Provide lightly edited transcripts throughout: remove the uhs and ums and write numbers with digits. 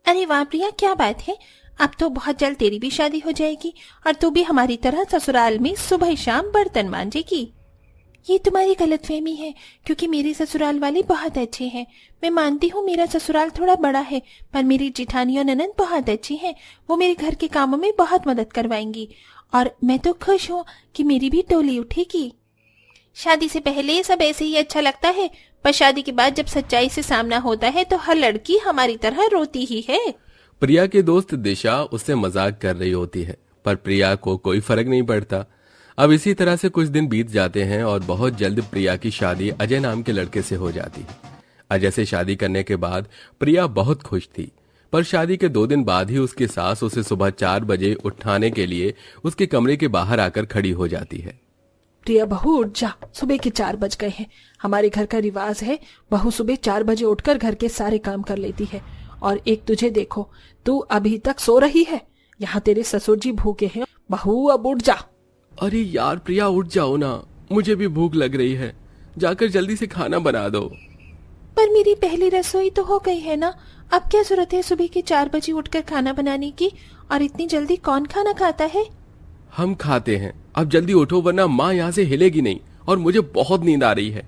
अरे वाह प्रिया, क्या बात है। अब तो बहुत जल्द तेरी भी शादी हो जाएगी और तू भी हमारी तरह ससुराल में सुबह शाम बर्तन मांजेगी। ये तुम्हारी गलतफहमी है, क्योंकि मेरे ससुराल वाले बहुत अच्छे हैं। मैं मानती हूँ मेरा ससुराल थोड़ा बड़ा है, पर मेरी जेठानी और ननद बहुत अच्छी हैं। वो मेरे घर के कामों में बहुत मदद करवाएंगी और मैं तो खुश हूँ कि मेरी भी टोली उठेगी। शादी से पहले सब ऐसे ही अच्छा लगता है, पर शादी के बाद जब सच्चाई से सामना होता है तो हर लड़की हमारी तरह रोती ही है। प्रिया की दोस्त दिशा उससे मजाक कर रही होती है, पर प्रिया को कोई फर्क नहीं पड़ता। अब इसी तरह से कुछ दिन बीत जाते हैं और बहुत जल्द प्रिया की शादी अजय नाम के लड़के से हो जाती है। अजय से शादी करने के बाद प्रिया बहुत खुश थी, पर शादी के 2 दिन बाद ही उसकी सास उसे सुबह 4 बजे उठाने के लिए उसके कमरे के बाहर आकर खड़ी हो जाती है। प्रिया बहू उठ जा, सुबह के 4 बज गए हैं। हमारे घर का रिवाज है, बहू सुबह 4 बजे उठकर घर के सारे काम कर लेती है। और एक तुझे देखो, तू अभी तक सो रही है। यहाँ तेरे ससुर जी भूखे हैं, बहू अब उठ जा। अरे यार प्रिया, उठ जाओ ना, मुझे भी भूख लग रही है। जाकर जल्दी से खाना बना दो। पर मेरी पहली रसोई तो हो गई है ना, अब क्या जरूरत है सुबह के 4 बजे उठकर खाना बनाने की? और इतनी जल्दी कौन खाना खाता है? हम खाते हैं, अब जल्दी उठो वरना माँ यहाँ से हिलेगी नहीं और मुझे बहुत नींद आ रही है।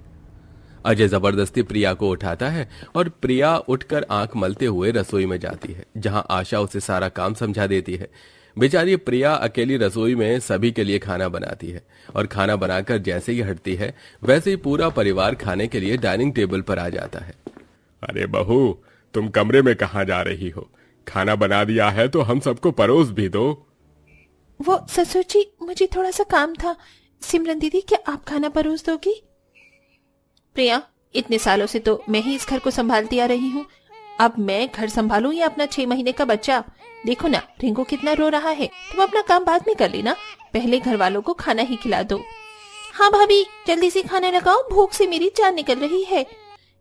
अजय जबरदस्ती प्रिया को उठाता है और प्रिया उठकर आंख मलते हुए रसोई में जाती है, जहां आशा उसे सारा काम समझा देती है। बेचारी प्रिया अकेली रसोई में सभी के लिए खाना बनाती है और खाना बनाकर जैसे ही हटती है वैसे ही पूरा परिवार खाने के लिए डाइनिंग टेबल पर आ जाता है। अरे बहू, तुम कमरे में कहाँ जा रही हो? खाना बना दिया है तो हम सबको परोस भी दो। वो ससुर जी, मुझे थोड़ा सा काम था। सिमरन दीदी, क्या आप खाना परोस दोगी? प्रिया, इतने सालों से तो मैं ही इस घर को संभालती आ रही हूँ। अब मैं घर संभालूं या अपना 6 महीने का बच्चा? देखो ना, रिंकू कितना रो रहा है। तुम अपना काम बाद में कर लेना, पहले घर वालों को खाना ही खिला दो। हाँ भाभी, जल्दी से खाना लगाओ, भूख से मेरी जान निकल रही है।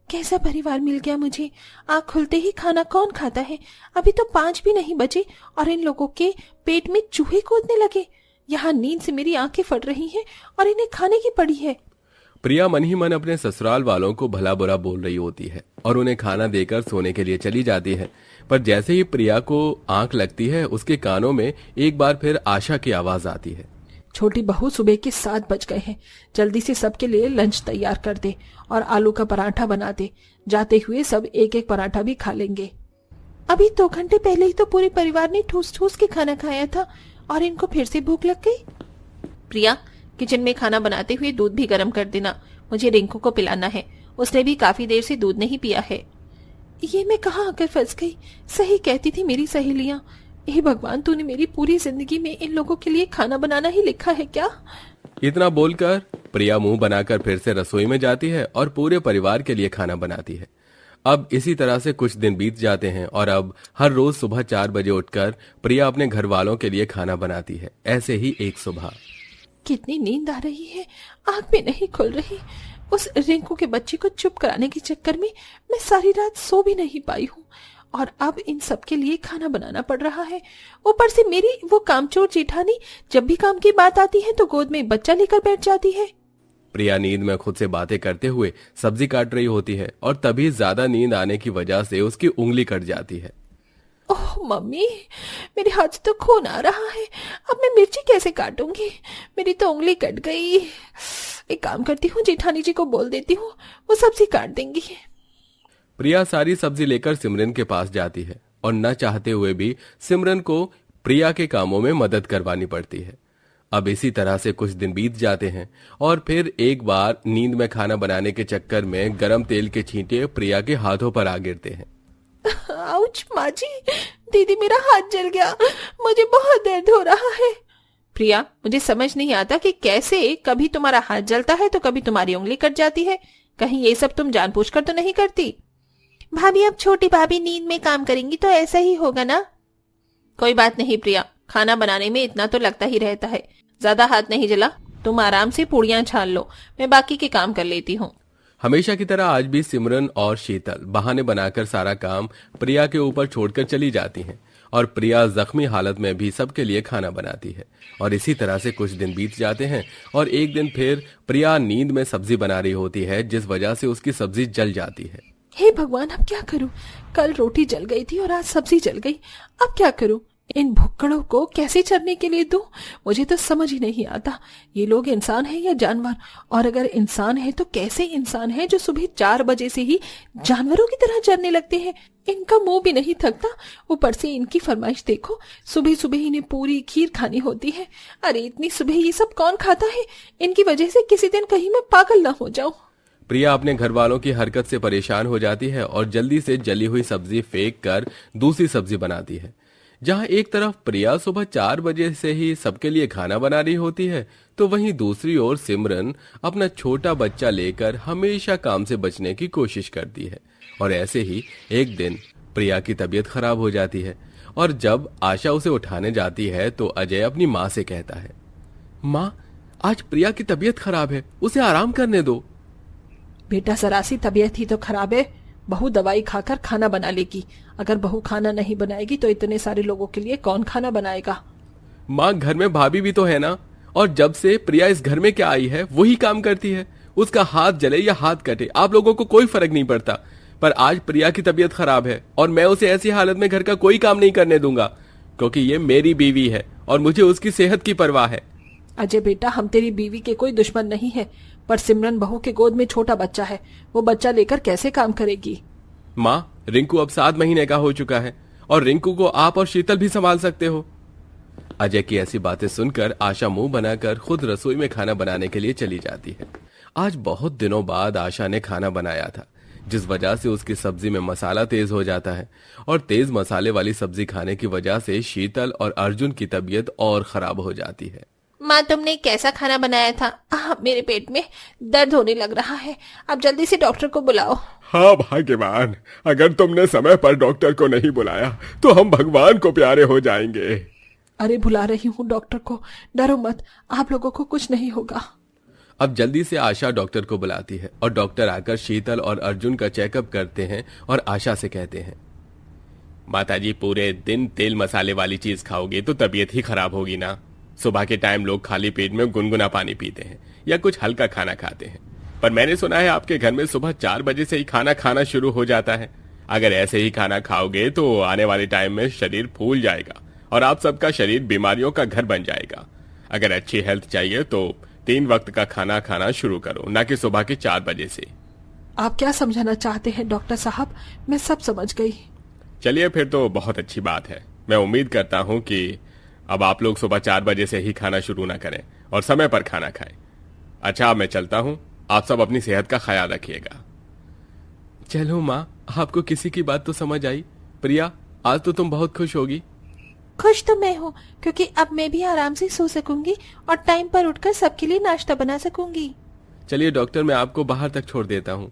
कैसा परिवार मिल गया मुझे, आँख खुलते ही खाना कौन खाता है। अभी तो 5 भी नहीं बजे और इन लोगों के पेट में चूहे कूदने लगे। यहाँ नींद से मेरी आंखें फट रही हैं और इन्हें खाने की पड़ी है। प्रिया मन ही मन अपने ससुराल वालों को भला बुरा बोल रही होती है और उन्हें खाना देकर सोने के लिए चली जाती है। पर जैसे ही प्रिया को आंख लगती है, उसके कानों में एक बार फिर आशा की आवाज आती है। छोटी बहू, सुबह के 7 बज गए हैं, जल्दी से सबके लिए लंच तैयार कर दे और आलू का पराठा बना दे। जाते हुए सब एक एक पराठा भी खा लेंगे। अभी 2 घंटे पहले ही तो पूरे परिवार ने ठूस ठूस के खाना खाया था और इनको फिर से भूख लग गई। प्रिया, किचन में खाना बनाते हुए दूध भी गर्म कर देना, मुझे रिंकू को पिलाना है। उसने भी काफी देर से दूध नहीं पिया है। ये मैं कहाँ आकर फंस गई? सही कहती थी मेरी सहेलियां। हे भगवान, तूने मेरी पूरी जिंदगी में इन लोगों के लिए खाना बनाना ही लिखा है क्या? इतना बोलकर प्रिया मुंह बनाकर फिर से रसोई में जाती है और पूरे परिवार के लिए खाना बनाती है। अब इसी तरह से कुछ दिन बीत जाते हैं और अब हर रोज सुबह 4 बजे उठकर प्रिया अपने घर वालों के लिए खाना बनाती है। ऐसे ही एक सुबह, कितनी नींद आ रही है, आंख भी नहीं खुल रही। उस रिंकू के बच्चे को चुप कराने के चक्कर में मैं सारी रात सो भी नहीं पाई हूँ और अब इन सब के लिए खाना बनाना पड़ रहा है। ऊपर से मेरी वो कामचोर जेठानी जब भी काम की बात आती है तो गोद में बच्चा लेकर बैठ जाती है। प्रिया नींद में खुद से बातें करते हुए सब्जी काट रही होती है और तभी ज्यादा नींद आने की वजह से उसकी उंगली कट जाती है। ओह मम्मी, मेरे हाथ से तो खून आ रहा है। अब मैं मिर्ची कैसे काटूंगी? मेरी तो उंगली कट गई। एक काम करती हूँ, जेठानी जी को बोल देती हूँ, वो सब्जी काट देंगी। प्रिया सारी सब्जी लेकर सिमरन के पास जाती है और न चाहते हुए भी सिमरन को प्रिया के कामों में मदद करवानी पड़ती है। अब इसी तरह से कुछ दिन बीत जाते हैं और फिर एक बार नींद में खाना बनाने के चक्कर में गरम तेल के छींटे प्रिया के हाथों पर आ गिरते हैं। आउच माँ जी, दीदी मेरा हाथ जल गया, मुझे बहुत दर्द हो रहा है। प्रिया, मुझे समझ नहीं आता कि कैसे कभी तुम्हारा हाथ जलता है तो कभी तुम्हारी उंगली कट जाती है। कहीं ये सब तुम जानबूझकर तो नहीं करती? भाभी, अब छोटी भाभी नींद में काम करेंगी तो ऐसा ही होगा ना। कोई बात नहीं प्रिया, खाना बनाने में इतना तो लगता ही रहता है। ज्यादा हाथ नहीं जला, तुम आराम से पूड़ियां छान लो, मैं बाकी के काम कर लेती हूँ। हमेशा की तरह आज भी सिमरन और शीतल बहाने बनाकर सारा काम प्रिया के ऊपर छोड़कर चली जाती हैं और प्रिया जख्मी हालत में भी सबके लिए खाना बनाती है। और इसी तरह से कुछ दिन बीत जाते हैं और एक दिन फिर प्रिया नींद में सब्जी बना रही होती है, जिस वजह से उसकी सब्जी जल जाती है। हे भगवान, अब क्या करूं? कल रोटी जल गई थी और आज सब्जी जल गई। अब क्या करूं? इन भुक्कड़ों को कैसे चरने के लिए दूं? मुझे तो समझ ही नहीं आता, ये लोग इंसान है या जानवर? और अगर इंसान है तो कैसे इंसान है जो सुबह 4 बजे से ही जानवरों की तरह चरने लगते हैं? इनका मुंह भी नहीं थकता, ऊपर से इनकी फरमाइश देखो, सुबह सुबह इन्हें पूरी खीर खानी होती है। अरे इतनी सुबह ये सब कौन खाता है? इनकी वजह से किसी दिन कहीं मैं पागल ना हो जाऊं। प्रिया अपने घर वालों की हरकत से परेशान हो जाती है और जल्दी से जली हुई सब्जी फेंक कर दूसरी सब्जी बनाती है। जहां एक तरफ प्रिया सुबह 4 बजे से ही सबके लिए खाना बना रही होती है, तो वहीं दूसरी ओर सिमरन अपना छोटा बच्चा लेकर हमेशा काम से बचने की कोशिश करती है। और ऐसे ही एक दिन प्रिया की तबीयत खराब हो जाती है और जब आशा उसे उठाने जाती है तो अजय अपनी माँ से कहता है, माँ, आज प्रिया की तबीयत खराब है, उसे आराम करने दो। बेटा, सरासी तबीयत ही तो खराब है, बहू दवाई खाकर खाना बना लेगी। अगर बहू खाना नहीं बनाएगी तो इतने सारे लोगों के लिए कौन खाना बनाएगा? माँ, घर में भाभी भी तो है ना, और जब से प्रिया इस घर में क्या आई है वही काम करती है। उसका हाथ जले या हाथ कटे आप लोगों को कोई फर्क नहीं पड़ता, पर आज प्रिया की तबीयत खराब है और मैं उसे ऐसी हालत में घर का कोई काम नहीं करने दूंगा, क्योंकि ये मेरी बीवी है और मुझे उसकी सेहत की परवाह है। अजय बेटा, हम तेरी बीवी के कोई दुश्मन नहीं है, पर सिमरन बहू के गोद में छोटा बच्चा है, वो बच्चा लेकर कैसे काम करेगी? माँ, रिंकू अब 7 महीने का हो चुका है और रिंकू को आप और शीतल भी संभाल सकते हो। अजय की ऐसी बातें सुनकर आशा मुंह बनाकर खुद रसोई में खाना बनाने के लिए चली जाती है। आज बहुत दिनों बाद आशा ने खाना बनाया था, जिस वजह से उसकी सब्जी में मसाला तेज हो जाता है और तेज मसाले वाली सब्जी खाने की वजह से शीतल और अर्जुन की तबीयत और खराब हो जाती है। माँ, तुमने कैसा खाना बनाया था? मेरे पेट में दर्द होने लग रहा है, अब जल्दी से डॉक्टर को बुलाओ। हाँ भाग्यवान, अगर तुमने समय पर डॉक्टर को नहीं बुलाया तो हम भगवान को प्यारे हो जाएंगे। अरे बुला रही हूँ डॉक्टर को, डरो मत, आप लोगों को कुछ नहीं होगा। अब जल्दी से आशा डॉक्टर को बुलाती है और डॉक्टर आकर शीतल और अर्जुन का चेकअप करते हैं और आशा से कहते हैं, माताजी, पूरे दिन तेल मसाले वाली चीज खाओगे तो तबीयत ही खराब होगी ना। सुबह के टाइम लोग खाली पेट में गुनगुना पानी पीते हैं या कुछ हल्का खाना खाते हैं, पर मैंने सुना है आपके घर में सुबह 4 बजे से ही खाना खाना शुरू हो जाता है। अगर ऐसे ही खाना खाओगे तो आने वाले टाइम में शरीर फूल जाएगा और आप सबका शरीर बीमारियों का घर बन जाएगा। अगर अच्छी हेल्थ चाहिए तो 3 वक्त का खाना खाना शुरू करो, ना कि सुबह के 4 बजे से। आप क्या समझाना चाहते हैं डॉक्टर साहब? मैं सब समझ गई। चलिए, फिर तो बहुत अच्छी बात है। मैं उम्मीद करता हूँ कि अब आप लोग सुबह 4 बजे से ही खाना शुरू ना करें और समय पर खाना खाएं। अच्छा, मैं चलता हूँ, आप सब अपनी सेहत का ख्याल रखिएगा। चलो माँ, आपको किसी की बात तो समझ आई। प्रिया, आज तो तुम बहुत खुश होगी। खुश तो मैं हूँ, क्योंकि अब मैं भी आराम से सो सकूंगी और टाइम पर उठकर सबके लिए नाश्ता बना सकूंगी। चलिए डॉक्टर, मैं आपको बाहर तक छोड़ देता हूँ।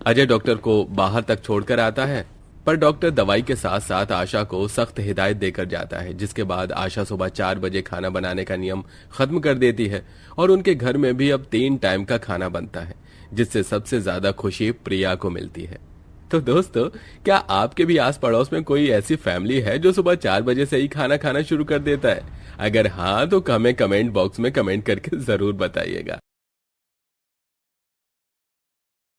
अजय डॉक्टर को बाहर तक छोड़कर आता है, पर डॉक्टर दवाई के साथ साथ आशा को सख्त हिदायत देकर जाता है, जिसके बाद आशा सुबह 4 बजे खाना बनाने का नियम खत्म कर देती है और उनके घर में भी अब 3 टाइम का खाना बनता है, जिससे सबसे ज्यादा खुशी प्रिया को मिलती है। तो दोस्तों, क्या आपके भी आस पड़ोस में कोई ऐसी फैमिली है जो सुबह 4 बजे से ही खाना खाना शुरू कर देता है? अगर हाँ, तो हमें कमेंट बॉक्स में कमेंट करके जरूर बताइएगा।